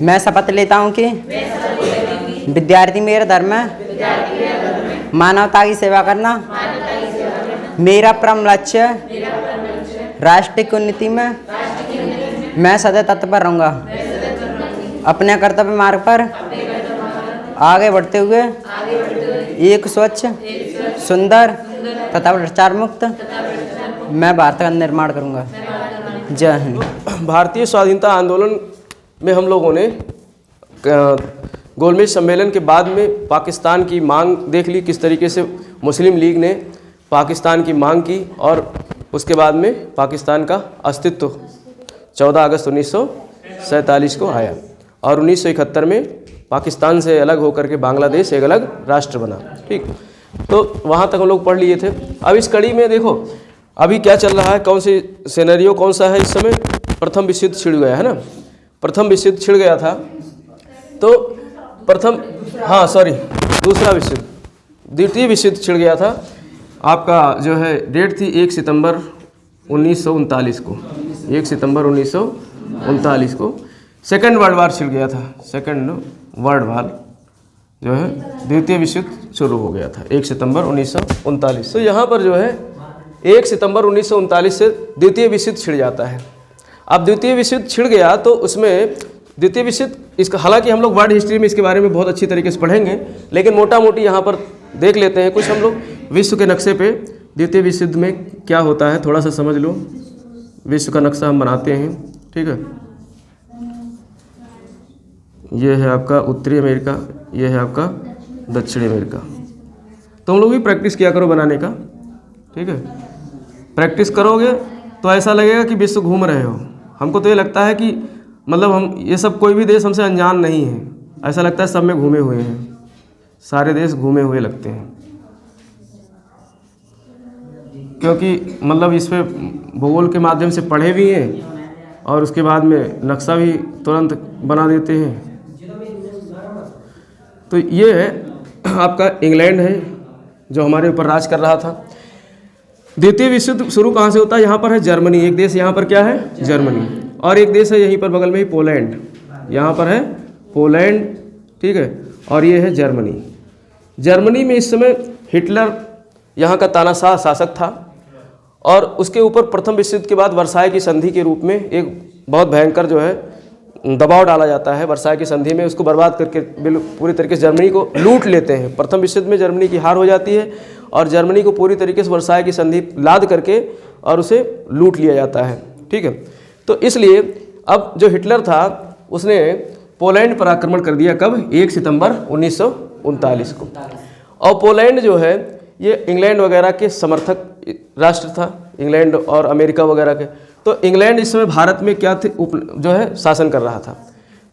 मैं शपथ लेता हूँ कि विद्यार्थी मेरा धर्म है, मानवता की सेवा करना मेरा परम लक्ष्य है। राष्ट्र की उन्नति में मैं सदैव तत्पर रहूँगा। अपने कर्तव्य मार्ग पर आगे बढ़ते हुए एक स्वच्छ, सुंदर तथा भ्रष्टाचार मुक्त मैं भारत का निर्माण करूँगा। जय हिंद। भारतीय स्वाधीनता आंदोलन में हम लोगों ने गोलमेज सम्मेलन के बाद में पाकिस्तान की मांग देख ली, किस तरीके से मुस्लिम लीग ने पाकिस्तान की मांग की और उसके बाद में पाकिस्तान का अस्तित्व 14 अगस्त 1947 को आया और 1971 में पाकिस्तान से अलग होकर के बांग्लादेश एक अलग राष्ट्र बना। ठीक, तो वहाँ तक हम लोग पढ़ लिए थे। अब इस कड़ी में देखो अभी क्या चल रहा है, कौन सी सिनेरियो कौन सा है इस समय। प्रथम विश्व युद्ध छिड़ गया है ना, प्रथम विश्व युद्ध छिड़ गया था। तो दूसरा विश्व युद्ध, द्वितीय विश्व युद्ध छिड़ गया था। आपका जो है डेट थी 1 सितंबर 1939 को, 1 सितंबर 1939 को सेकेंड वर्ल्ड वार छिड़ गया था। सेकेंड वर्ल्ड वार जो है द्वितीय विश्व युद्ध शुरू हो गया था 1 सितंबर 1939। तो यहाँ पर जो है 1 सितंबर 1939 से द्वितीय विश्व युद्ध छिड़ जाता है। अब द्वितीय विश्व युद्ध छिड़ गया तो उसमें द्वितीय विश्व युद्ध, इसका हालांकि हम लोग वर्ल्ड हिस्ट्री में इसके बारे में बहुत अच्छी तरीके से पढ़ेंगे, लेकिन मोटा मोटी यहाँ पर देख लेते हैं कुछ हम लोग विश्व के नक्शे पे द्वितीय विश्व युद्ध में क्या होता है, थोड़ा सा समझ लो। विश्व का नक्शा हम बनाते हैं, ठीक है। ये है आपका उत्तरी अमेरिका, ये है आपका दक्षिणी अमेरिका। तो हम लोग भी प्रैक्टिस किया करो बनाने का, ठीक है। प्रैक्टिस करोगे तो ऐसा लगेगा कि विश्व घूम रहे हो। हमको तो ये लगता है कि मतलब हम ये सब कोई भी देश हमसे अनजान नहीं है, ऐसा लगता है सब में घूमे हुए हैं, सारे देश घूमे हुए लगते हैं, क्योंकि मतलब इस पे भूगोल के माध्यम से पढ़े भी हैं और उसके बाद में नक्शा भी तुरंत बना देते हैं। तो ये है आपका इंग्लैंड है जो हमारे ऊपर राज कर रहा था। द्वितीय विश्व युद्ध शुरू कहाँ से होता है, यहाँ पर है जर्मनी, एक देश यहाँ पर क्या है जर्मनी, और एक देश है यहीं पर बगल में ही पोलैंड, यहाँ पर है पोलैंड, ठीक है, और ये है जर्मनी। जर्मनी में इस समय हिटलर यहाँ का तानाशाह शासक था और उसके ऊपर प्रथम विश्व युद्ध के बाद वर्साय की संधि के रूप में एक बहुत भयंकर जो है दबाव डाला जाता है। वर्साय की संधि में उसको बर्बाद करके पूरी तरीके से जर्मनी को लूट लेते हैं। प्रथम विश्व युद्ध में जर्मनी की हार हो जाती है और जर्मनी को पूरी तरीके से वर्साय की संधि लाद करके और उसे लूट लिया जाता है, ठीक है। तो इसलिए अब जो हिटलर था उसने पोलैंड पर आक्रमण कर दिया, कब, 1 सितंबर 1939 को। और पोलैंड जो है ये इंग्लैंड वगैरह के समर्थक राष्ट्र था, इंग्लैंड और अमेरिका वगैरह के। तो इंग्लैंड इस समय भारत में क्या थे जो है शासन कर रहा था।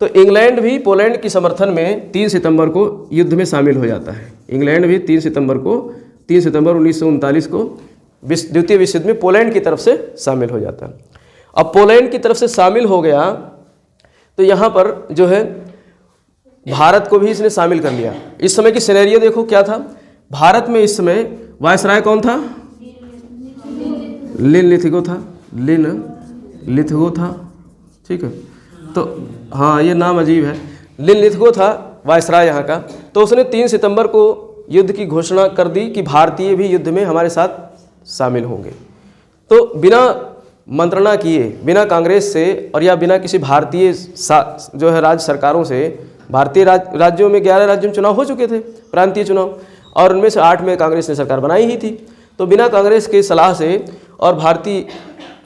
तो इंग्लैंड भी पोलैंड की समर्थन में 3 सितंबर को युद्ध में शामिल हो जाता है। इंग्लैंड भी 3 सितंबर 1939 को द्वितीय विश्व युद्ध में पोलैंड की तरफ से शामिल हो जाता है। अब पोलैंड की तरफ से शामिल हो गया तो यहाँ पर जो है भारत को भी इसने शामिल कर लिया। इस समय की सिनेरियो देखो क्या था। भारत में इस समय वायसराय कौन था, लिनलिथिगो था, ठीक है। तो हाँ ये नाम अजीब है, लिनलिथिगो था वायसराय यहाँ का। तो उसने 3 सितंबर को युद्ध की घोषणा कर दी कि भारतीय भी युद्ध में हमारे साथ शामिल होंगे। तो बिना मंत्रणा किए, बिना कांग्रेस से और या बिना किसी भारतीय जो है राज्य सरकारों से, भारतीय राज्यों में 11 राज्यों में चुनाव हो चुके थे, प्रांतीय चुनाव, और उनमें से 8 में कांग्रेस ने सरकार बनाई ही थी। तो बिना कांग्रेस की सलाह से और भारतीय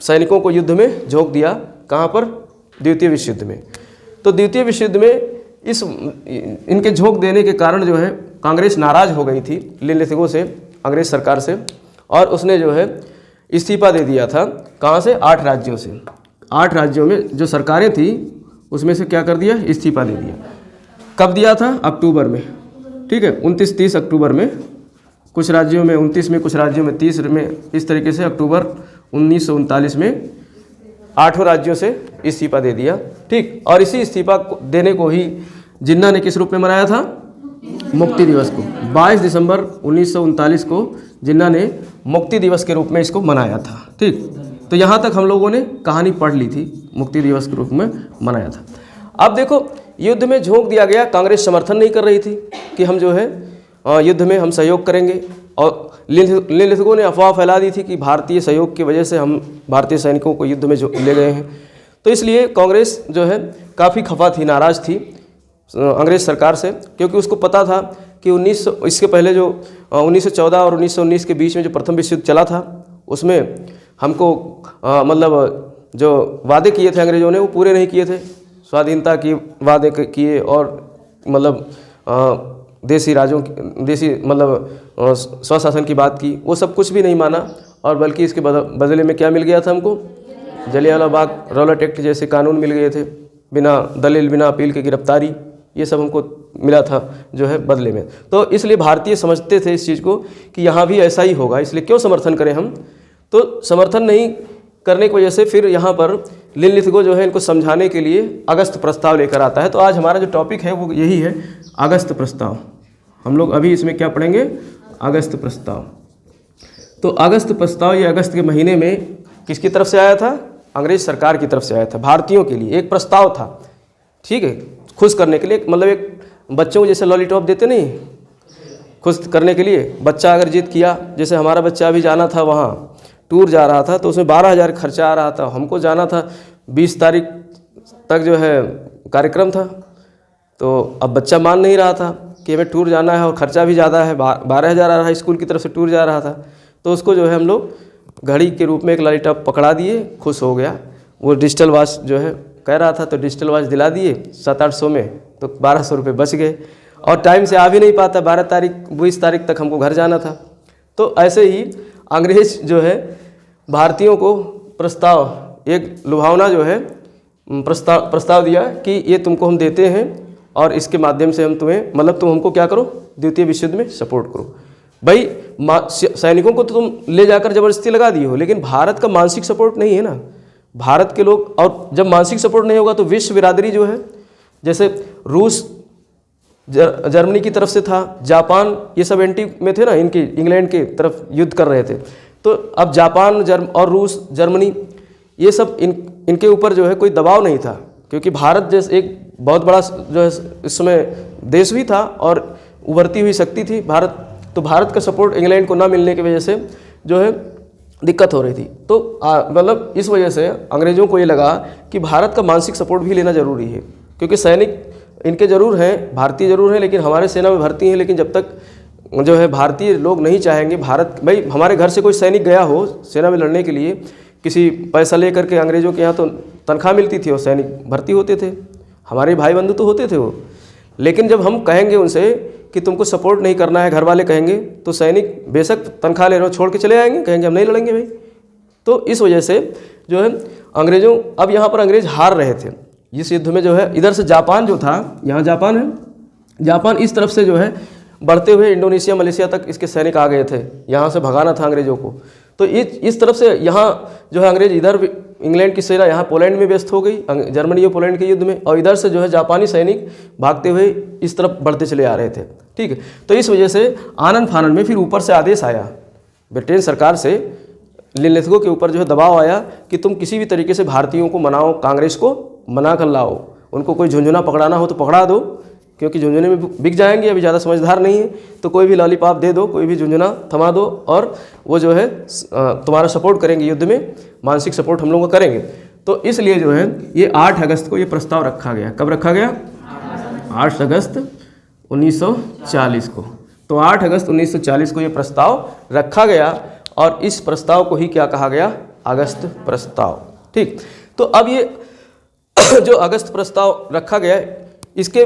सैनिकों को युद्ध में झोंक दिया, कहाँ पर, द्वितीय विश्व युद्ध में। तो द्वितीय विश्व युद्ध में इनके झोंक देने के कारण जो है कांग्रेस नाराज हो गई थी लिनलिथिगो से, अंग्रेज सरकार से, और उसने जो है इस्तीफा दे दिया था। कहाँ से, 8 राज्यों से। 8 राज्यों में जो सरकारें थी उसमें से क्या कर दिया, इस्तीफा दे दिया। कब दिया था, अक्टूबर में, ठीक है, 29-30 अक्टूबर में। कुछ राज्यों में 29 में, कुछ राज्यों में 30 में, इस तरीके से अक्टूबर 1939 में 8 राज्यों से इस्तीफा दे दिया, ठीक। और इसी इस्तीफा देने को ही जिन्ना ने किस रूप में मनाया था, मुक्ति दिवस को। 22 दिसंबर 1939 को जिन्ना ने मुक्ति दिवस के रूप में इसको मनाया था, ठीक। तो यहाँ तक हम लोगों ने कहानी पढ़ ली थी, मुक्ति दिवस के रूप में मनाया था। अब देखो युद्ध में झोंक दिया गया। कांग्रेस समर्थन नहीं कर रही थी कि हम जो है युद्ध में हम सहयोग करेंगे, और लिथगो ने अफवाह फैला दी थी कि भारतीय सहयोग की वजह से हम भारतीय सैनिकों को युद्ध में ले गए हैं। तो इसलिए कांग्रेस जो है काफ़ी खफा थी, नाराज़ थी अंग्रेज़ सरकार से, क्योंकि उसको पता था कि इसके पहले जो 1914 और 1919 के बीच में जो प्रथम विश्व युद्ध चला था, उसमें हमको मतलब जो वादे किए थे अंग्रेज़ों ने वो पूरे नहीं किए थे। स्वाधीनता की वादे किए और मतलब देसी राज्यों देसी मतलब स्वशासन की बात की, वो सब कुछ भी नहीं माना, और बल्कि इसके बदले में क्या मिल गया था हमको? जलियांवाला बाग रौलट एक्ट जैसे कानून मिल गए थे, बिना दलील बिना अपील की गिरफ्तारी, ये सब हमको मिला था जो है बदले में। तो इसलिए भारतीय समझते थे इस चीज़ को कि यहाँ भी ऐसा ही होगा, इसलिए क्यों समर्थन करें हम। तो समर्थन नहीं करने की वजह से फिर यहाँ पर लिथगो जो है इनको समझाने के लिए अगस्त प्रस्ताव लेकर आता है। तो आज हमारा जो टॉपिक है वो यही है, अगस्त प्रस्ताव। हम लोग अभी इसमें क्या पढ़ेंगे? अगस्त प्रस्ताव। तो अगस्त प्रस्ताव ये अगस्त के महीने में किसकी तरफ से आया था? अंग्रेज सरकार की तरफ से आया था। भारतीयों के लिए एक प्रस्ताव था, ठीक है, खुश करने के लिए। मतलब एक बच्चों को जैसे लॉलीपॉप देते नहीं, खुश करने के लिए। बच्चा अगर जिद किया, जैसे हमारा बच्चा अभी जाना था वहाँ टूर जा रहा था, तो उसमें 12,000 खर्चा आ रहा था। हमको जाना था 20 तारीख तक जो है कार्यक्रम था, तो अब बच्चा मान नहीं रहा था कि हमें टूर जाना है और ख़र्चा भी ज़्यादा है, 12,000 आ रहा है, स्कूल की तरफ से टूर जा रहा था। तो उसको जो है हम लोग घड़ी के रूप में एक लॉलीपॉप पकड़ा दिए, खुश हो गया। वो डिजिटल वॉच जो है कह रहा था, तो डिजिटल वॉच दिला दिए 700-800 में, तो 1200 रुपये बच गए। और टाइम से आ भी नहीं पाता, 20 तारीख तक हमको घर जाना था। तो ऐसे ही अंग्रेज जो है भारतीयों को प्रस्ताव, एक लुभावना जो है प्रस्ताव दिया कि ये तुमको हम देते हैं और इसके माध्यम से हम तुम्हें मतलब तुम हमको क्या करो? द्वितीय विश्व युद्ध में सपोर्ट करो। भाई सैनिकों को तो तुम ले जाकर ज़बरदस्ती लगा दिए हो, लेकिन भारत का मानसिक सपोर्ट नहीं है ना। भारत के लोग, और जब मानसिक सपोर्ट नहीं होगा तो विश्व बिरादरी जो है, जैसे रूस जर्मनी की तरफ से था, जापान, ये सब एंटी में थे ना, इनकी इंग्लैंड के तरफ युद्ध कर रहे थे। तो अब जापान और रूस जर्मनी ये सब इनके ऊपर जो है कोई दबाव नहीं था, क्योंकि भारत जैसे एक बहुत बड़ा जो है इस समय देश भी था और उभरती हुई शक्ति थी भारत। तो भारत का सपोर्ट इंग्लैंड को ना मिलने की वजह से जो है दिक्कत हो रही थी। तो मतलब इस वजह से अंग्रेज़ों को ये लगा कि भारत का मानसिक सपोर्ट भी लेना ज़रूरी है, क्योंकि सैनिक इनके ज़रूर हैं, भारतीय ज़रूर हैं, लेकिन हमारे सेना में भर्ती हैं, लेकिन जब तक जो है भारतीय लोग नहीं चाहेंगे भारत, भाई हमारे घर से कोई सैनिक गया हो सेना में लड़ने के लिए, किसी पैसा ले करके, अंग्रेज़ों के यहाँ तो तनख्वाह मिलती थी और सैनिक भर्ती होते थे, हमारे भाई बंधु तो होते थे वो। लेकिन जब हम कहेंगे उनसे कि तुमको सपोर्ट नहीं करना है, घर वाले कहेंगे, तो सैनिक बेशक तनख्वाह ले रहे हो छोड़ के चले आएंगे, कहेंगे हम नहीं लड़ेंगे भाई। तो इस वजह से जो है अंग्रेज़ों, अब यहाँ पर अंग्रेज़ हार रहे थे इस युद्ध में। जो है इधर से जापान जो था, यहाँ जापान है, जापान इस तरफ से जो है बढ़ते हुए इंडोनेशिया मलेशिया तक इसके सैनिक आ गए थे, यहाँ से भगाना था अंग्रेज़ों को। तो इस तरफ से यहाँ जो है अंग्रेज, इधर इंग्लैंड की सेना यहाँ पोलैंड में व्यस्त हो गई, जर्मनी और पोलैंड के युद्ध में, और इधर से जो है जापानी सैनिक भागते हुए इस तरफ बढ़ते चले आ रहे थे, ठीक है। तो इस वजह से आनन फानन में फिर ऊपर से आदेश आया, ब्रिटेन सरकार से लिथगो के ऊपर जो है दबाव आया कि तुम किसी भी तरीके से भारतीयों को मनाओ, कांग्रेस को मना कर लाओ, उनको कोई झुंझुना पकड़ाना हो तो पकड़ा दो, क्योंकि झुंझुने में बिक जाएंगे, अभी ज़्यादा समझदार नहीं है, तो कोई भी लॉलीपॉप दे दो, कोई भी झुंझुना थमा दो, और वो जो है तुम्हारा सपोर्ट करेंगे युद्ध में, मानसिक सपोर्ट हम लोग को करेंगे। तो इसलिए जो है ये 8 अगस्त को ये प्रस्ताव रखा गया। कब रखा गया? 8 अगस्त 1940 को। तो 8 अगस्त 1940 को ये प्रस्ताव रखा गया, और इस प्रस्ताव को ही क्या कहा गया? अगस्त प्रस्ताव, ठीक। तो अब ये जो अगस्त प्रस्ताव रखा गया, इसके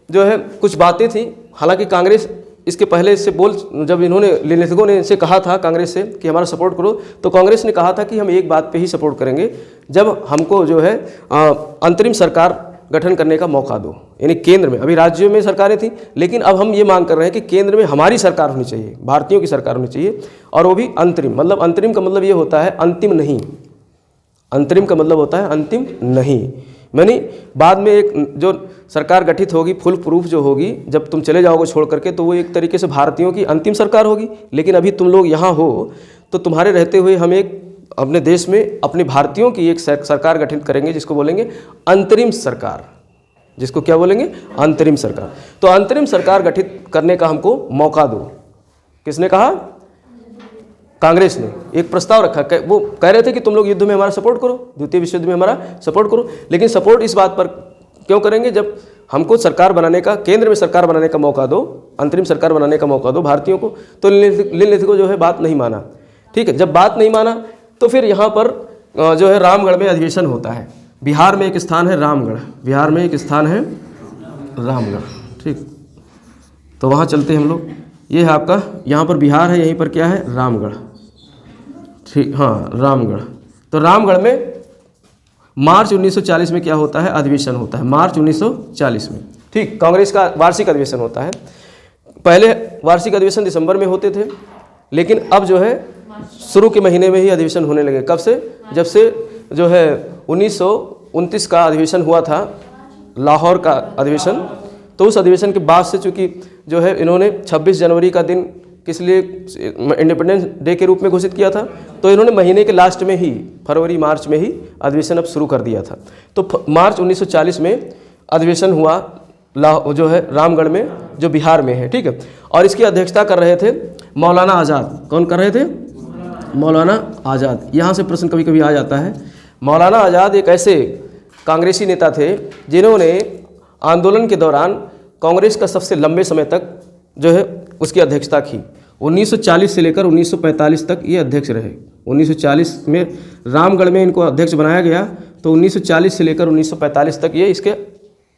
जो है कुछ बातें थी। हालांकि कांग्रेस इसके पहले इससे जब इन्होंने लिथगो ने इनसे कहा था कांग्रेस से कि हमारा सपोर्ट करो, तो कांग्रेस ने कहा था कि हम एक बात पे ही सपोर्ट करेंगे, जब हमको जो है अंतरिम सरकार गठन करने का मौका दो, यानी केंद्र में। अभी राज्यों में सरकारें थी, लेकिन अब हम ये मांग कर रहे हैं कि केंद्र में हमारी सरकार होनी चाहिए, भारतीयों की सरकार होनी चाहिए, और वो भी अंतरिम। मतलब अंतरिम का मतलब ये होता है अंतिम नहीं, अंतरिम का मतलब होता है अंतिम नहीं, यानी बाद में एक जो सरकार गठित होगी फुल प्रूफ जो होगी, जब तुम चले जाओगे छोड़ करके, तो वो एक तरीके से भारतीयों की अंतिम सरकार होगी। लेकिन अभी तुम लोग यहाँ हो, तो तुम्हारे रहते हुए हम एक अपने देश में अपने भारतीयों की एक सरकार गठित करेंगे, जिसको बोलेंगे अंतरिम सरकार। जिसको क्या बोलेंगे, अंतरिम सरकार। तो अंतरिम सरकार गठित करने का हमको मौका दो। किसने कहा? कांग्रेस ने एक प्रस्ताव रखा। वो कह रहे थे कि तुम लोग युद्ध में हमारा सपोर्ट करो, द्वितीय विश्व युद्ध में हमारा सपोर्ट करो, लेकिन सपोर्ट इस बात पर क्यों करेंगे, जब हमको सरकार बनाने का, केंद्र में सरकार बनाने का मौका दो, अंतरिम सरकार बनाने का मौका दो भारतीयों को। तो लिनलिथ को जो है बात नहीं माना। ठीक है, जब बात नहीं माना तो फिर यहाँ पर जो है रामगढ़ में अधिवेशन होता है। बिहार में एक स्थान है रामगढ़, बिहार में एक स्थान है रामगढ़। ठीक, तो वहाँ चलते हैं हम लोग। ये है आपका, यहाँ पर बिहार है, यहीं पर क्या है, रामगढ़। ठीक, हाँ रामगढ़। तो रामगढ़ में मार्च 1940 में क्या होता है, अधिवेशन होता है, मार्च 1940 में। ठीक, कांग्रेस का वार्षिक अधिवेशन होता है। पहले वार्षिक अधिवेशन दिसंबर में होते थे, लेकिन अब जो है शुरू के महीने में ही अधिवेशन होने लगे। कब से? जब से जो है 1929 का अधिवेशन हुआ था, लाहौर का अधिवेशन। तो उस अधिवेशन के बाद से चूँकि जो है इन्होंने 26 जनवरी का दिन किस लिए इंडिपेंडेंस डे के रूप में घोषित किया था, तो इन्होंने महीने के लास्ट में ही, फरवरी मार्च में ही अधिवेशन अब शुरू कर दिया था। तो मार्च 1940 में अधिवेशन हुआ जो है रामगढ़ में, जो बिहार में है। ठीक है, और इसकी अध्यक्षता कर रहे थे मौलाना आज़ाद। कौन कर रहे थे? मौलाना आज़ाद। यहाँ से प्रश्न कभी कभी आ जाता है। मौलाना आज़ाद एक ऐसे कांग्रेसी नेता थे जिन्होंने आंदोलन के दौरान कांग्रेस का सबसे लंबे समय तक जो है उसकी अध्यक्षता की। 1940 से लेकर 1945 तक ये अध्यक्ष रहे। 1940 में रामगढ़ में इनको अध्यक्ष बनाया गया, तो 1940 से लेकर 1945 तक ये इसके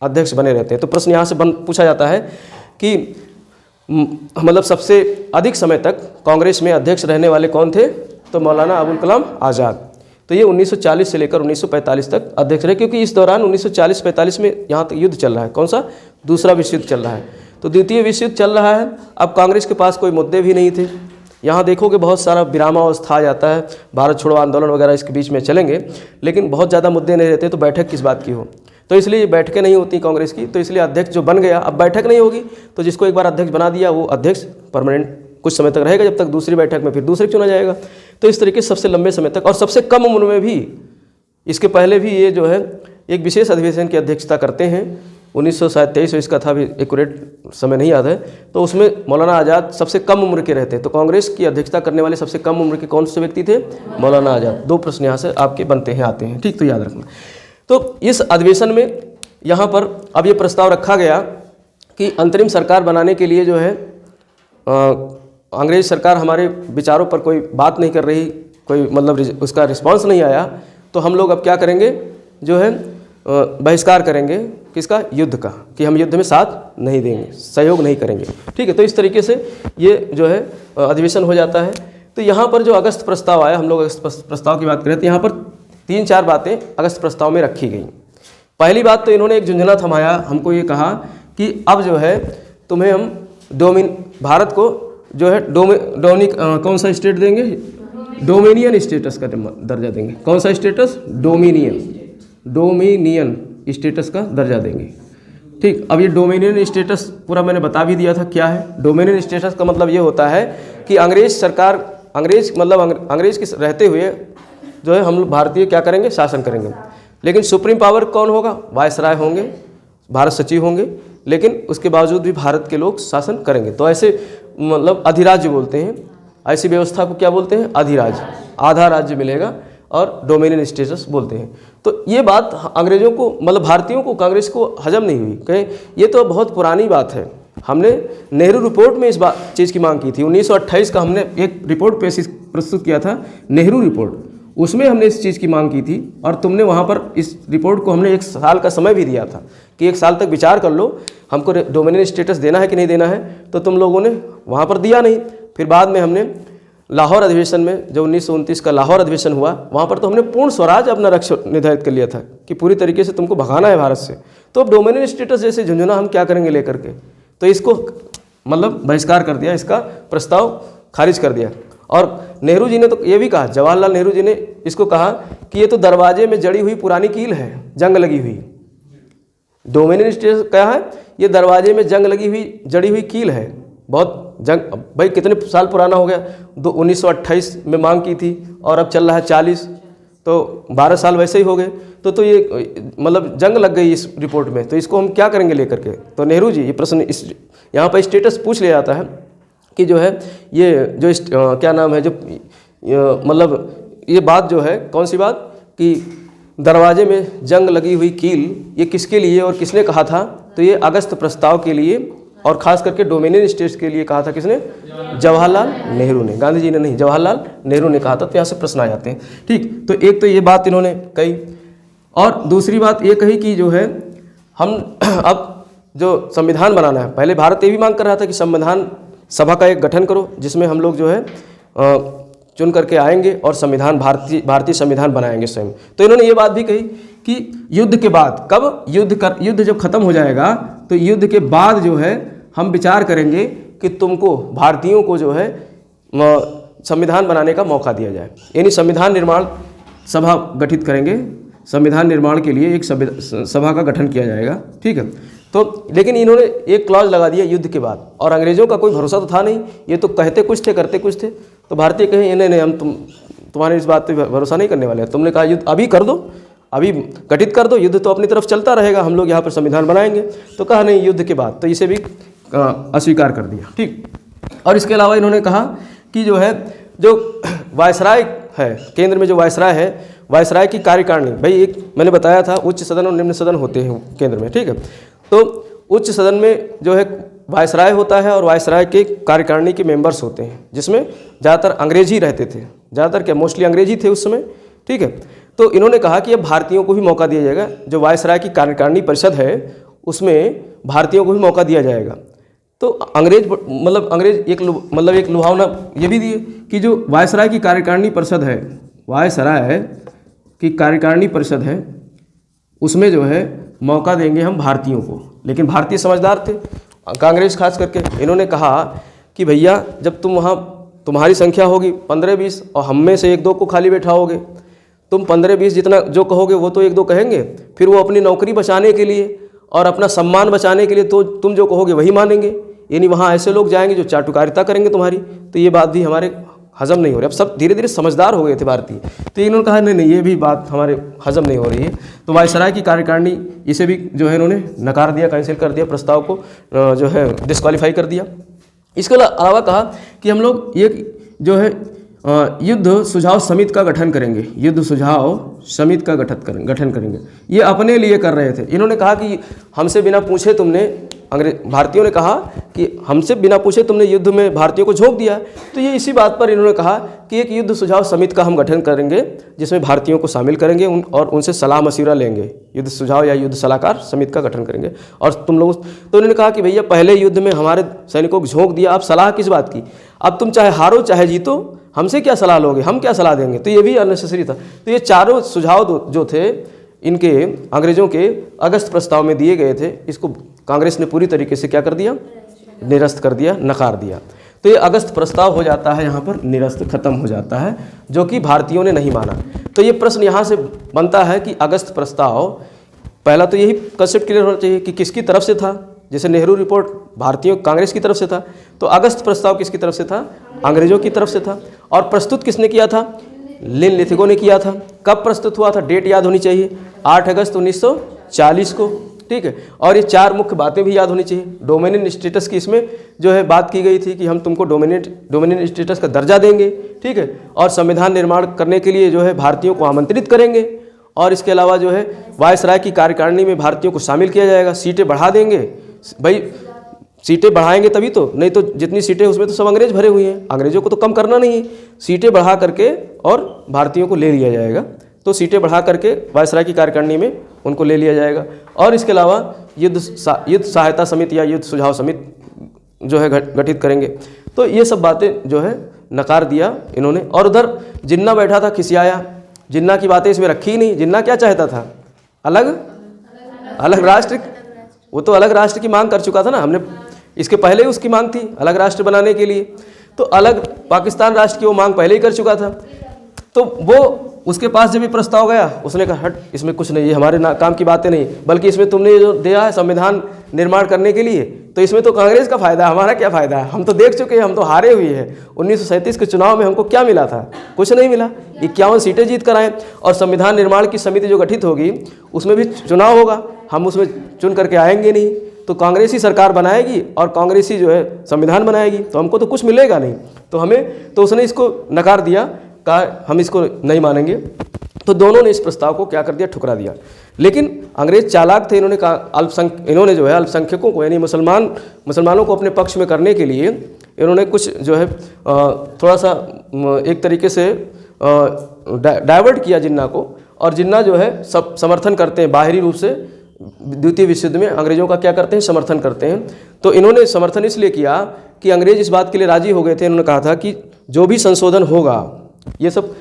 अध्यक्ष बने रहते हैं। तो प्रश्न यहाँ से पूछा जाता है कि मतलब सबसे अधिक समय तक कांग्रेस में अध्यक्ष रहने वाले कौन थे? तो मौलाना अबुल कलाम आज़ाद। तो ये 1940 से लेकर 1945 तक अध्यक्ष रहे, क्योंकि इस दौरान 1940-45 में यहाँ तक युद्ध चल रहा है। कौन सा? दूसरा विश्व युद्ध चल रहा है। तो द्वितीय विश्व युद्ध चल रहा है। अब कांग्रेस के पास कोई मुद्दे भी नहीं थे। यहाँ देखोगे बहुत सारा विरामावस्था आ जाता है, भारत छोड़ो आंदोलन वगैरह इसके बीच में चलेंगे, लेकिन बहुत ज़्यादा मुद्दे नहीं रहते, तो बैठक किस बात की हो। तो इसलिए बैठकें नहीं होती कांग्रेस की। तो इसलिए अध्यक्ष जो बन गया, अब बैठक नहीं होगी, तो जिसको एक बार अध्यक्ष बना दिया वो अध्यक्ष परमानेंट कुछ समय तक रहेगा, जब तक दूसरी बैठक में फिर दूसरे चुना जाएगा। तो इस तरीके से सबसे लंबे समय तक और सबसे कम उम्र में भी, इसके पहले भी ये जो है एक विशेष अधिवेशन की अध्यक्षता करते हैं। 1923 इसका था, भी एक्यूरेट समय नहीं याद है। तो उसमें मौलाना आज़ाद सबसे कम उम्र के रहते हैं। तो कांग्रेस की अध्यक्षता करने वाले सबसे कम उम्र के कौन से व्यक्ति थे? मौलाना आज़ाद। 2 प्रश्न यहाँ से आपके बनते हैं, आते हैं। ठीक, तो याद रखना। तो इस अधिवेशन में यहाँ पर अब ये प्रस्ताव रखा गया कि अंतरिम सरकार बनाने के लिए जो है अंग्रेज सरकार हमारे विचारों पर कोई बात नहीं कर रही, कोई मतलब उसका रिस्पांस नहीं आया, तो हम लोग अब क्या करेंगे, जो है बहिष्कार करेंगे। किसका? युद्ध का, कि हम युद्ध में साथ नहीं देंगे, सहयोग नहीं करेंगे। ठीक है, तो इस तरीके से ये जो है अधिवेशन हो जाता है। तो यहाँ पर जो अगस्त प्रस्ताव आया, हम लोग अगस्त प्रस्ताव की बात करें तो यहाँ पर 3-4 बातें अगस्त प्रस्ताव में रखी गई। पहली बात तो इन्होंने एक झुंझुना थमाया, हमको ये कहा कि अब जो है तुम्हें हम भारत को जो है कौन सा स्टेट देंगे? डोमिनियन स्टेटस का दर्जा देंगे। कौन सा स्टेटस? डोमिनियन स्टेटस का दर्जा देंगे। ठीक, अब ये डोमिनियन स्टेटस पूरा मैंने बता भी दिया था क्या है। डोमिनियन स्टेटस का मतलब ये होता है कि अंग्रेज सरकार, अंग्रेज के रहते हुए जो है हम लोग भारतीय क्या करेंगे? शासन करेंगे। लेकिन सुप्रीम पावर कौन होगा? वायसराय होंगे, भारत सचिव होंगे, लेकिन उसके बावजूद भी भारत के लोग शासन करेंगे। तो ऐसे मतलब अधिराज्य बोलते हैं, ऐसी व्यवस्था को क्या बोलते हैं? अधिराज्य। आधा राज्य मिलेगा और डोमिनियन स्टेटस बोलते हैं। तो ये बात अंग्रेजों को, मतलब भारतीयों को, कांग्रेस को हजम नहीं हुई। कहें ये तो बहुत पुरानी बात है, हमने नेहरू रिपोर्ट में इस चीज़ की मांग की थी। 1928 का हमने एक रिपोर्ट प्रस्तुत किया था, नेहरू रिपोर्ट, उसमें हमने इस चीज़ की मांग की थी। और तुमने वहाँ पर इस रिपोर्ट को हमने 1 साल का समय भी दिया था कि 1 साल तक विचार कर लो, हमको डोमिनियन स्टेटस देना है कि नहीं देना है। तो तुम लोगों ने वहाँ पर दिया नहीं। फिर बाद में हमने लाहौर अधिवेशन में, जो 1929 का लाहौर अधिवेशन हुआ, वहाँ पर तो हमने पूर्ण स्वराज अपना लक्ष्य निर्धारित कर लिया था कि पूरी तरीके से तुमको भगाना है भारत से। तो अब डोमिनियन स्टेटस जैसे झुंझुना हम क्या करेंगे लेकर के? तो इसको मतलब बहिष्कार कर दिया, इसका प्रस्ताव खारिज कर दिया। और नेहरू जी ने तो ये भी कहा, जवाहरलाल नेहरू जी ने इसको कहा कि ये तो दरवाजे में जड़ी हुई पुरानी कील है, जंग लगी हुई। डोमिनियन स्टेटस क्या है? ये दरवाजे में जंग लगी हुई, जड़ी हुई कील है। बहुत जंग, भाई कितने साल पुराना हो गया? 1928 में मांग की थी और अब चल रहा है 40, तो 12 साल वैसे ही हो गए। तो ये मतलब जंग लग गई इस रिपोर्ट में, तो इसको हम क्या करेंगे लेकर के। तो नेहरू जी ये प्रश्न इस यहाँ पर स्टेटस पूछ लिया जाता है कि जो है ये जो क्या नाम है जो मतलब ये बात जो है कौन सी बात कि दरवाजे में जंग लगी हुई कील ये किसके लिए और किसने कहा था। तो ये अगस्त प्रस्ताव के लिए और ख़ास करके डोमिनियन स्टेट्स के लिए कहा था किसने, जवाहरलाल नेहरू ने, गांधी जी ने नहीं, जवाहरलाल नेहरू ने कहा था। तो यहाँ से प्रश्न आ जाते हैं। ठीक, तो एक तो ये बात इन्होंने कही और दूसरी बात ये कही कि जो है हम अब जो संविधान बनाना है, पहले भारत ये भी मांग कर रहा था कि संविधान सभा का एक गठन करो जिसमें हम लोग जो है चुन करके आएंगे और संविधान भारतीय संविधान बनाएंगे स्वयं। तो इन्होंने ये बात भी कही कि युद्ध के बाद, कब युद्ध जब खत्म हो जाएगा तो युद्ध के बाद जो है हम विचार करेंगे कि तुमको भारतीयों को जो है संविधान बनाने का मौका दिया जाए, यानी संविधान निर्माण सभा गठित करेंगे, संविधान निर्माण के लिए एक सभा का गठन किया जाएगा। ठीक है, तो लेकिन इन्होंने एक क्लॉज लगा दिया युद्ध के बाद, और अंग्रेज़ों का कोई भरोसा तो था नहीं, ये तो कहते कुछ थे करते कुछ थे। तो भारतीय कहे नहीं हम तुम्हारे इस बात पे भरोसा नहीं करने वाले हैं, तुमने कहा युद्ध अभी कर दो, अभी गठित कर दो, युद्ध तो अपनी तरफ चलता रहेगा, हम लोग यहाँ पर संविधान बनाएंगे। तो कहा नहीं युद्ध के बाद, तो इसे भी अस्वीकार कर दिया। ठीक, और इसके अलावा इन्होंने कहा कि जो है जो वायसराय है, केंद्र में जो वायसराय है, वायसराय की कार्यकारिणी, भाई एक मैंने बताया था उच्च सदन और निम्न सदन होते हैं केंद्र में। ठीक है, तो उच्च सदन में जो है वायसराय होता है और वायसराय के कार्यकारिणी के मेंबर्स होते हैं जिसमें ज़्यादातर अंग्रेज ही रहते थे, ज़्यादातर क्या मोस्टली अंग्रेज ही थे उस समय। ठीक है, तो इन्होंने कहा कि अब भारतीयों को भी मौका दिया जाएगा, जो वायसराय की कार्यकारिणी परिषद है उसमें भारतीयों को भी मौका दिया जाएगा। तो अंग्रेज एक लुभावना ये भी दिए कि जो वायसराय की कार्यकारिणी परिषद है, वायसराय की कार्यकारिणी परिषद है उसमें जो है मौका देंगे हम भारतीयों को। लेकिन भारतीय समझदार थे, कांग्रेस खास करके, इन्होंने कहा कि भैया जब तुम वहाँ तुम्हारी संख्या होगी 15-20 और हम में से 1-2 को खाली बैठाओगे, तुम 15-20 जितना जो कहोगे वो तो 1-2 कहेंगे, फिर वो अपनी नौकरी बचाने के लिए और अपना सम्मान बचाने के लिए तो तुम जो कहोगे वही मानेंगे, यानी वहाँ ऐसे लोग जाएंगे जो चाटुकारिता करेंगे तुम्हारी। तो ये बात भी हमारे हजम नहीं हो रही। अब सब धीरे धीरे समझदार हो गए थे भारतीय, तो इन्होंने कहा नहीं ये भी बात हमारे हजम नहीं हो रही है। तो वायसराय की कार्यकारिणी इसे भी जो है इन्होंने नकार दिया, कैंसिल कर दिया, प्रस्ताव को जो है डिस्क्वालीफाई कर दिया। इसके अलावा कहा कि हम लोग एक जो है युद्ध सुझाव समिति का गठन करेंगे, युद्ध सुझाव समिति का गठन करेंगे। ये अपने लिए कर रहे थे। इन्होंने कहा कि हमसे बिना पूछे तुमने, भारतीयों ने कहा कि हमसे बिना पूछे तुमने युद्ध में भारतीयों को झोंक दिया। तो ये इसी बात पर इन्होंने कहा कि एक युद्ध सुझाव समिति का हम गठन करेंगे जिसमें भारतीयों को शामिल करेंगे और उनसे सलाह मशविरा लेंगे। युद्ध सुझाव या युद्ध सलाहकार समिति का गठन करेंगे। और तुम लोग, तो उन्होंने कहा कि भैया पहले युद्ध में हमारे सैनिकों को झोंक दिया, अब सलाह किस बात की, अब तुम चाहे हारो चाहे जीतो, हमसे क्या सलाह लोगे, हम क्या सलाह देंगे। तो ये भी अननेसेसरी था। तो ये चारों सुझाव जो थे इनके अंग्रेज़ों के अगस्त प्रस्ताव में दिए गए थे, इसको कांग्रेस ने पूरी तरीके से क्या कर दिया, निरस्त कर दिया, नकार दिया। तो ये अगस्त प्रस्ताव हो जाता है, यहाँ पर निरस्त खत्म हो जाता है, जो कि भारतीयों ने नहीं माना। तो ये प्रश्न यहाँ से बनता है कि अगस्त प्रस्ताव, पहला तो यही कंसेप्ट क्लियर होना चाहिए कि किसकी तरफ से था। जैसे नेहरू रिपोर्ट भारतीयों कांग्रेस की तरफ से था, तो अगस्त प्रस्ताव किसकी तरफ से था, अंग्रेजों की तरफ से था। और प्रस्तुत किसने किया था, लिनलिथिगो ने किया था। कब प्रस्तुत हुआ था, डेट याद होनी चाहिए, 8 अगस्त 1940 को। ठीक है, और ये 4 मुख्य बातें भी याद होनी चाहिए। डोमिनियन स्टेटस की इसमें जो है बात की गई थी कि हम तुमको डोमिनियन स्टेटस का दर्जा देंगे। ठीक है, और संविधान निर्माण करने के लिए जो है भारतीयों को आमंत्रित करेंगे। और इसके अलावा जो है वायसराय की कार्यकारिणी में भारतीयों को शामिल किया जाएगा, सीटें बढ़ा देंगे। भाई सीटें बढ़ाएंगे तभी तो, नहीं तो जितनी सीटें उसमें तो सब अंग्रेज भरे हुए हैं, अंग्रेजों को तो कम करना नहीं है। सीटें बढ़ा करके और भारतीयों को ले लिया जाएगा। तो सीटें बढ़ा करके वायसराय की कार्यकारिणी में उनको ले लिया जाएगा। और इसके अलावा युद्ध सहायता समिति या युद्ध सुझाव समिति जो है गठित करेंगे। तो ये सब बातें जो है नकार दिया इन्होंने। और उधर जिन्ना बैठा था खिसियाया, जिन्ना की बातें इसमें रखी ही नहीं। जिन्ना क्या चाहता था, अलग राष्ट्र, वो तो अलग राष्ट्र की मांग कर चुका था ना, हमने इसके पहले ही उसकी मांग थी अलग राष्ट्र बनाने के लिए। तो अलग पाकिस्तान राष्ट्र की वो मांग पहले ही कर चुका था। तो वो उसके पास जब भी प्रस्ताव गया उसने कहा हट, इसमें कुछ नहीं, ये हमारे काम की बातें नहीं, बल्कि इसमें तुमने जो दिया है संविधान निर्माण करने के लिए, तो इसमें तो कांग्रेस का फायदा, हमारा क्या फायदा है? हम तो देख चुके हैं, हम तो हारे हुए हैं। 1937 के चुनाव में हमको क्या मिला था? कुछ नहीं मिला। 51 सीटें जीत कर आए, और संविधान निर्माण की समिति जो गठित होगी उसमें भी चुनाव होगा, हम उसमें चुन करके आएंगे नहीं, तो कांग्रेस ही सरकार बनाएगी और कांग्रेस ही जो है संविधान बनाएगी, तो हमको तो कुछ मिलेगा नहीं। तो हमें तो उसने इसको नकार दिया, कहा हम इसको नहीं मानेंगे। तो दोनों ने इस प्रस्ताव को क्या कर दिया? ठुकरा दिया। लेकिन अंग्रेज चालाक थे, इन्होंने कहा इन्होंने जो है अल्पसंख्यकों को यानी मुसलमानों को अपने पक्ष में करने के लिए इन्होंने कुछ जो है थोड़ा सा एक तरीके से डाइवर्ट किया जिन्ना को, और जिन्ना जो है सब समर्थन करते हैं बाहरी रूप से, द्वितीय विश्व युद्ध में अंग्रेजों का क्या करते हैं? समर्थन करते हैं। तो इन्होंने समर्थन इसलिए किया कि अंग्रेज इस बात के लिए राजी हो गए थे, इन्होंने कहा था कि जो भी संशोधन होगा, ये सब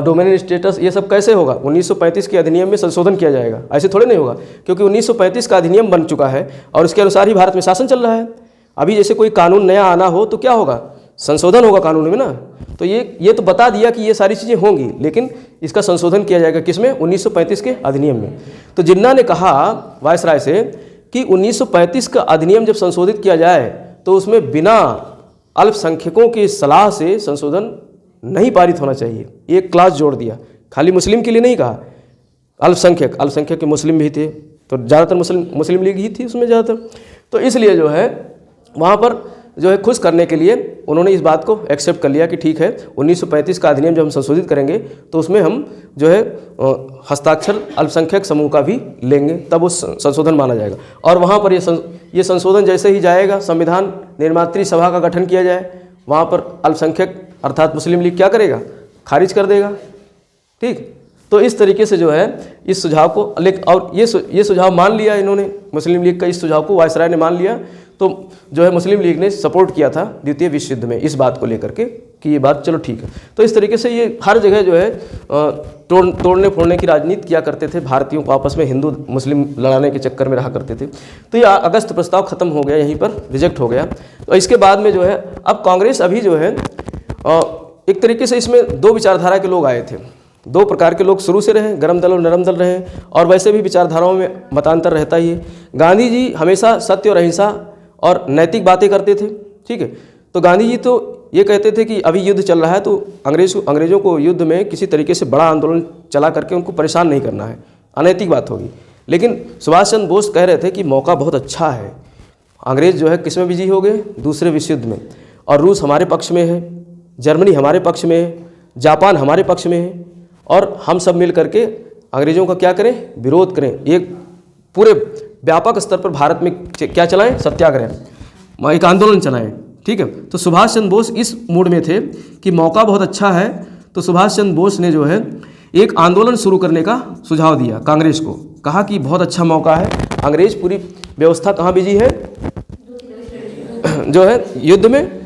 डोमिनियन स्टेटस, ये सब कैसे होगा? 1935 के अधिनियम में संशोधन किया जाएगा, ऐसे थोड़े नहीं होगा, क्योंकि 1935 का अधिनियम बन चुका है और उसके अनुसार ही भारत में शासन चल रहा है। अभी जैसे कोई कानून नया आना हो तो क्या होगा? संशोधन होगा कानून में ना। तो ये तो बता दिया कि ये सारी चीज़ें होंगी, लेकिन इसका संशोधन किया जाएगा किसमें? 1935 के अधिनियम में। तो जिन्ना ने कहा वायसराय से कि 1935 का अधिनियम जब संशोधित किया जाए तो उसमें बिना अल्पसंख्यकों की सलाह से संशोधन नहीं पारित होना चाहिए। एक क्लास जोड़ दिया, खाली मुस्लिम के लिए नहीं कहा, अल्पसंख्यक के मुस्लिम भी थे, तो ज़्यादातर मुस्लिम लीग ही थी उसमें ज़्यादातर। तो इसलिए जो है वहाँ पर जो है खुश करने के लिए उन्होंने इस बात को एक्सेप्ट कर लिया कि ठीक है 1935 का अधिनियम जब हम संशोधित करेंगे तो उसमें हम जो है हस्ताक्षर अल्पसंख्यक समूह का भी लेंगे, तब उस संशोधन माना जाएगा। और वहाँ पर ये संशोधन जैसे ही जाएगा, संविधान निर्मात्री सभा का गठन किया जाए, वहाँ पर अल्पसंख्यक अर्थात मुस्लिम लीग क्या करेगा? खारिज कर देगा। ठीक, तो इस तरीके से जो है इस सुझाव को और ये सुझाव मान लिया इन्होंने, मुस्लिम लीग का इस सुझाव को वायसराय ने मान लिया। तो जो है मुस्लिम लीग ने सपोर्ट किया था द्वितीय विश्व युद्ध में इस बात को लेकर के कि ये बात चलो ठीक है। तो इस तरीके से ये हर जगह जो है तोड़ने फोड़ने की राजनीति किया करते थे, भारतीयों को आपस में हिंदू मुस्लिम लड़ाने के चक्कर में रहा करते थे। तो ये अगस्त प्रस्ताव खत्म हो गया, यहीं पर रिजेक्ट हो गया। तो इसके बाद में जो है अब कांग्रेस अभी जो है एक तरीके से इसमें दो विचारधारा के लोग आए थे, दो प्रकार के लोग शुरू से रहे, गर्म दल और नरम दल रहे, और वैसे भी विचारधाराओं में मतांतर रहता ही है। गांधी जी हमेशा सत्य और अहिंसा और नैतिक बातें करते थे। ठीक है, तो गांधी जी तो ये कहते थे कि अभी युद्ध चल रहा है तो अंग्रेजों को युद्ध में किसी तरीके से बड़ा आंदोलन चला करके उनको परेशान नहीं करना है, अनैतिक बात होगी। लेकिन सुभाष चंद्र बोस कह रहे थे कि मौका बहुत अच्छा है, अंग्रेज जो है किस में बिजी हो गए? दूसरे विश्व युद्ध में, और रूस हमारे पक्ष में है, जर्मनी हमारे पक्ष में है, जापान हमारे पक्ष में है, और हम सब मिल करके अंग्रेजों का क्या करें? विरोध करें, एक पूरे व्यापक स्तर पर भारत में क्या चलाएं? सत्याग्रह, एक आंदोलन चलाएं। ठीक है, तो सुभाष चंद्र बोस इस मूड में थे कि मौका बहुत अच्छा है। तो सुभाष चंद्र बोस ने जो है एक आंदोलन शुरू करने का सुझाव दिया कांग्रेस को, कहा कि बहुत अच्छा मौका है, अंग्रेज पूरी व्यवस्था कहाँ बिजी है? जो है युद्ध में,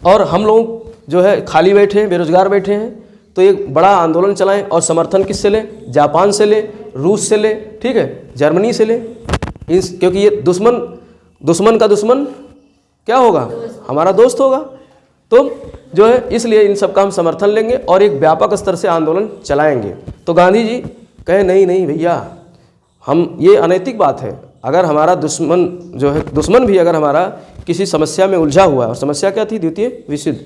और हम लोग जो है खाली बैठे हैं, बेरोजगार बैठे हैं, तो एक बड़ा आंदोलन चलाएं। और समर्थन किससे लें? जापान से लें, रूस से लें, ठीक है, जर्मनी से लें, क्योंकि ये दुश्मन का दुश्मन क्या होगा? हमारा दोस्त होगा। तो जो है इसलिए इन सब का हम समर्थन लेंगे और एक व्यापक स्तर से आंदोलन चलाएंगे। तो गांधी जी कहे नहीं भैया, हम ये अनैतिक बात है, अगर हमारा दुश्मन भी अगर हमारा किसी समस्या में उलझा हुआ है, और समस्या क्या थी? द्वितीय विश्व युद्ध,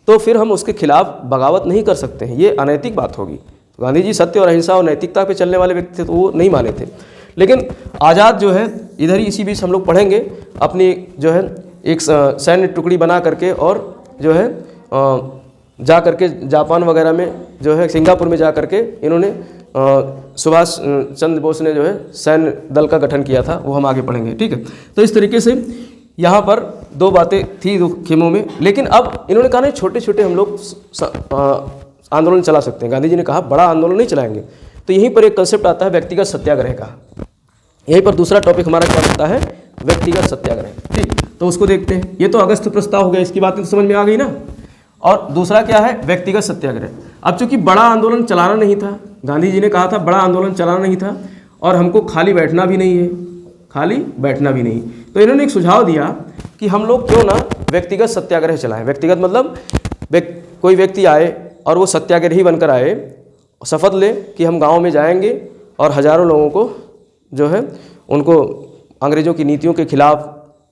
तो फिर हम उसके खिलाफ बगावत नहीं कर सकते हैं, ये अनैतिक बात होगी। तो गांधी जी सत्य और अहिंसा और नैतिकता पे चलने वाले व्यक्ति थे, तो वो नहीं माने थे। लेकिन आज़ाद जो है इधर ही इसी बीच हम लोग पढ़ेंगे अपनी जो है एक सैन्य टुकड़ी बना करके, और जो है जा करके जापान वगैरह में जो है सिंगापुर में जा करके इन्होंने सुभाष चंद्र बोस ने जो है सैन्य दल का गठन किया था, वो हम आगे पढ़ेंगे। ठीक है, तो इस तरीके से यहाँ पर दो बातें थी दो खेमों में। लेकिन अब इन्होंने कहा नहीं, छोटे छोटे हम लोग आंदोलन चला सकते हैं। गांधी जी ने कहा बड़ा आंदोलन नहीं चलाएंगे। तो यहीं पर एक कंसेप्ट आता है व्यक्तिगत सत्याग्रह का। यहीं पर दूसरा टॉपिक हमारा क्या होता है? व्यक्तिगत सत्याग्रह। ठीक, तो उसको देखते हैं। ये तो अगस्त प्रस्ताव हो गया, इसकी बातें तो समझ में आ गई ना। और दूसरा क्या है? व्यक्तिगत सत्याग्रह। अब चूंकि बड़ा आंदोलन चलाना नहीं था, गांधी जी ने कहा था बड़ा आंदोलन चलाना नहीं था, और हमको खाली बैठना भी नहीं है, खाली बैठना भी नहीं, तो इन्होंने एक सुझाव दिया कि हम लोग क्यों ना व्यक्तिगत सत्याग्रह चलाएं। व्यक्तिगत मतलब कोई व्यक्ति आए और वो सत्याग्रही बनकर आए, शपथ ले कि हम गांव में जाएंगे और हजारों लोगों को जो है उनको अंग्रेज़ों की नीतियों के खिलाफ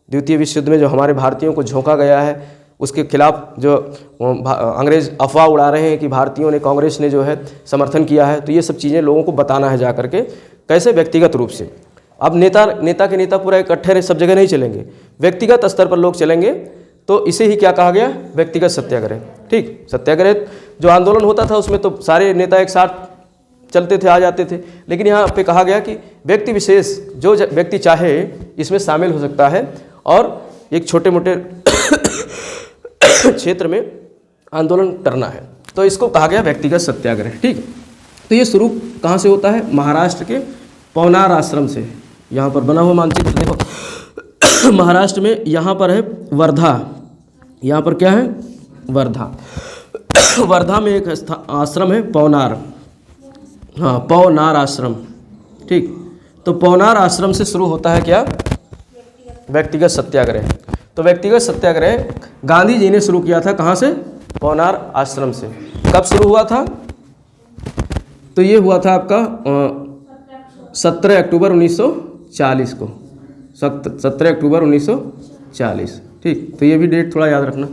द्वितीय विश्व युद्ध में जो हमारे भारतीयों को झोंका गया है, उसके खिलाफ जो अंग्रेज़ अफवाह उड़ा रहे हैं कि भारतीयों ने, कांग्रेस ने जो है समर्थन किया है, तो ये सब चीज़ें लोगों को बताना है जा करके, कैसे व्यक्तिगत रूप से। अब नेता के नेता पूरा इकट्ठे रहे सब जगह नहीं चलेंगे, व्यक्तिगत स्तर पर लोग चलेंगे, तो इसे ही क्या कहा गया, व्यक्तिगत सत्याग्रह। ठीक, सत्याग्रह जो आंदोलन होता था उसमें तो सारे नेता एक साथ चलते थे, आ जाते थे, लेकिन यहाँ पे कहा गया कि व्यक्ति विशेष जो व्यक्ति चाहे इसमें शामिल हो सकता है और एक छोटे मोटे क्षेत्र में आंदोलन करना है, तो इसको कहा गया व्यक्तिगत सत्याग्रह। ठीक, तो ये शुरू कहाँ से होता है, महाराष्ट्र के पवनार आश्रम से। यहाँ पर बना हुआ मानचित्र देखो, महाराष्ट्र में यहाँ पर है वर्धा, यहाँ पर क्या है, वर्धा। वर्धा में एक आश्रम है पवनार, हाँ, पवनार आश्रम। ठीक, तो पवनार आश्रम से शुरू होता है क्या, व्यक्तिगत सत्याग्रह। तो व्यक्तिगत सत्याग्रह गांधी जी ने शुरू किया था, कहाँ से, पवनार आश्रम से। कब शुरू हुआ था, तो ये हुआ था आपका 17 अक्टूबर 1940 को, 17 अक्टूबर 1940। ठीक, तो ये भी डेट थोड़ा याद रखना।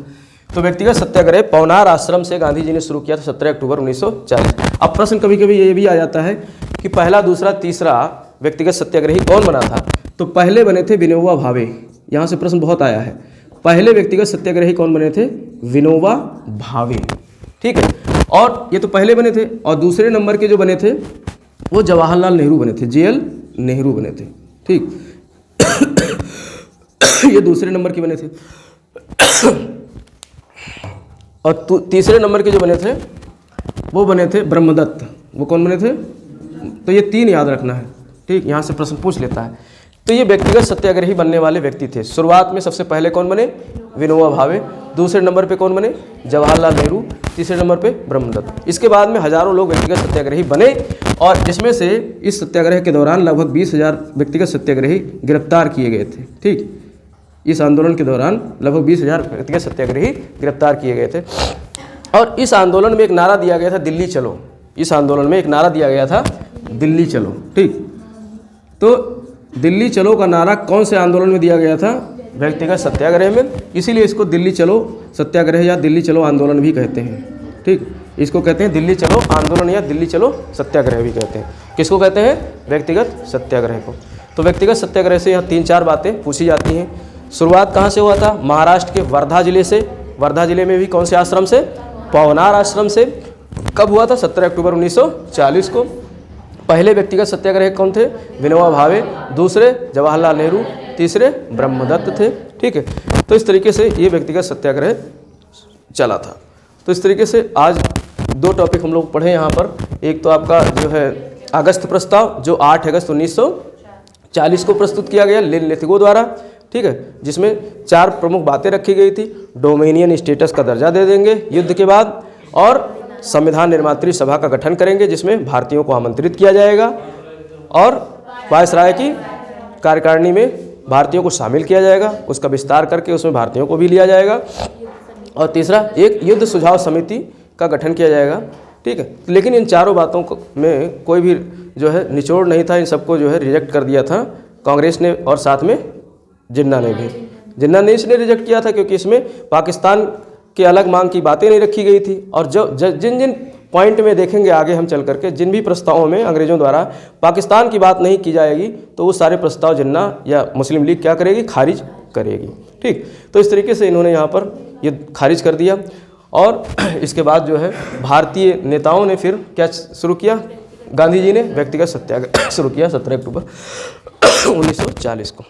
तो व्यक्तिगत सत्याग्रह पवनार आश्रम से गांधी जी ने शुरू किया था 17 अक्टूबर 1940। अब प्रश्न कभी कभी ये भी आ जाता है कि पहला, दूसरा, तीसरा व्यक्तिगत सत्याग्रही कौन बना था, तो पहले बने थे विनोबा भावे। यहाँ से प्रश्न बहुत आया है, पहले व्यक्तिगत सत्याग्रही कौन बने थे, विनोबा भावे। ठीक है, और ये तो पहले बने थे, और दूसरे नंबर के जो बने थे वो जवाहरलाल नेहरू बने थे, JL नेहरू बने थे। ठीक, ये दूसरे नंबर के बने थे। और तीसरे नंबर के जो बने थे वो बने थे ब्रह्मदत्त। वो कौन बने थे, तो ये 3 याद रखना है। ठीक, यहाँ से प्रश्न पूछ लेता है। तो ये व्यक्तिगत सत्याग्रही बनने वाले व्यक्ति थे। शुरुआत में सबसे पहले कौन बने, विनोबा भावे, दूसरे नंबर पे कौन बने, जवाहरलाल नेहरू, तीसरे नंबर पे ब्रह्मदत्त। इसके बाद में हजारों लोग व्यक्तिगत सत्याग्रही बने, और जिसमें से इस सत्याग्रह के दौरान लगभग 20,000 व्यक्तिगत सत्याग्रही गिरफ्तार किए गए थे। ठीक, इस आंदोलन के दौरान लगभग 20,000 व्यक्तिगत सत्याग्रही गिरफ्तार किए गए थे। और इस आंदोलन में एक नारा दिया गया था, दिल्ली चलो। इस आंदोलन में एक नारा दिया गया था, दिल्ली चलो। ठीक, तो दिल्ली चलो का नारा कौन से आंदोलन में दिया गया था, व्यक्तिगत सत्याग्रह में, इसीलिए इसको दिल्ली चलो सत्याग्रह या दिल्ली चलो आंदोलन भी कहते हैं। ठीक, इसको कहते हैं दिल्ली चलो आंदोलन या दिल्ली चलो सत्याग्रह भी कहते हैं। किसको कहते हैं, व्यक्तिगत सत्याग्रह को। तो व्यक्तिगत सत्याग्रह से यहाँ 3-4 बातें पूछी जाती हैं। शुरुआत कहाँ से हुआ था, महाराष्ट्र के वर्धा जिले से। वर्धा जिले में भी कौन से आश्रम से, पवनार आश्रम से। कब हुआ था, 17 अक्टूबर 1940 को। पहले व्यक्तिगत सत्याग्रह कौन थे, विनोबा भावे, दूसरे जवाहरलाल नेहरू, तीसरे ब्रह्मदत्त थे। ठीक है, तो इस तरीके से ये व्यक्तिगत सत्याग्रह चला था। तो इस तरीके से आज 2 टॉपिक हम लोग पढ़े यहाँ पर। एक तो आपका जो है अगस्त प्रस्ताव, जो 8 अगस्त 1940 को प्रस्तुत किया गया लिन लेथिगो द्वारा। ठीक है, जिसमें 4 प्रमुख बातें रखी गई थी। डोमिनियन स्टेटस का दर्जा दे देंगे युद्ध के बाद, और संविधान निर्मात्री सभा का गठन करेंगे जिसमें भारतीयों को आमंत्रित किया जाएगा, और वायसराय की कार्यकारिणी में भारतीयों को शामिल किया जाएगा, उसका विस्तार करके उसमें भारतीयों को भी लिया जाएगा। और तीसरा, एक युद्ध सुझाव समिति का गठन किया जाएगा। ठीक है, लेकिन इन चारों बातों में कोई भी जो है निचोड़ नहीं था, इन सबको जो है रिजेक्ट कर दिया था कांग्रेस ने, और साथ में जिन्ना ने भी। जिन्ना ने इसलिए रिजेक्ट किया था क्योंकि इसमें पाकिस्तान के अलग मांग की बातें नहीं रखी गई थी, और जो जिन जिन पॉइंट में देखेंगे आगे हम चल करके, जिन भी प्रस्तावों में अंग्रेज़ों द्वारा पाकिस्तान की बात नहीं की जाएगी, तो वो सारे प्रस्ताव जिन्ना या मुस्लिम लीग क्या करेगी, खारिज करेगी। ठीक, तो इस तरीके से इन्होंने यहाँ पर ये खारिज कर दिया। और इसके बाद जो है भारतीय नेताओं ने फिर क्या शुरू किया, गांधी जी ने व्यक्तिगत सत्याग्रह शुरू किया 17 अक्टूबर 1940 को।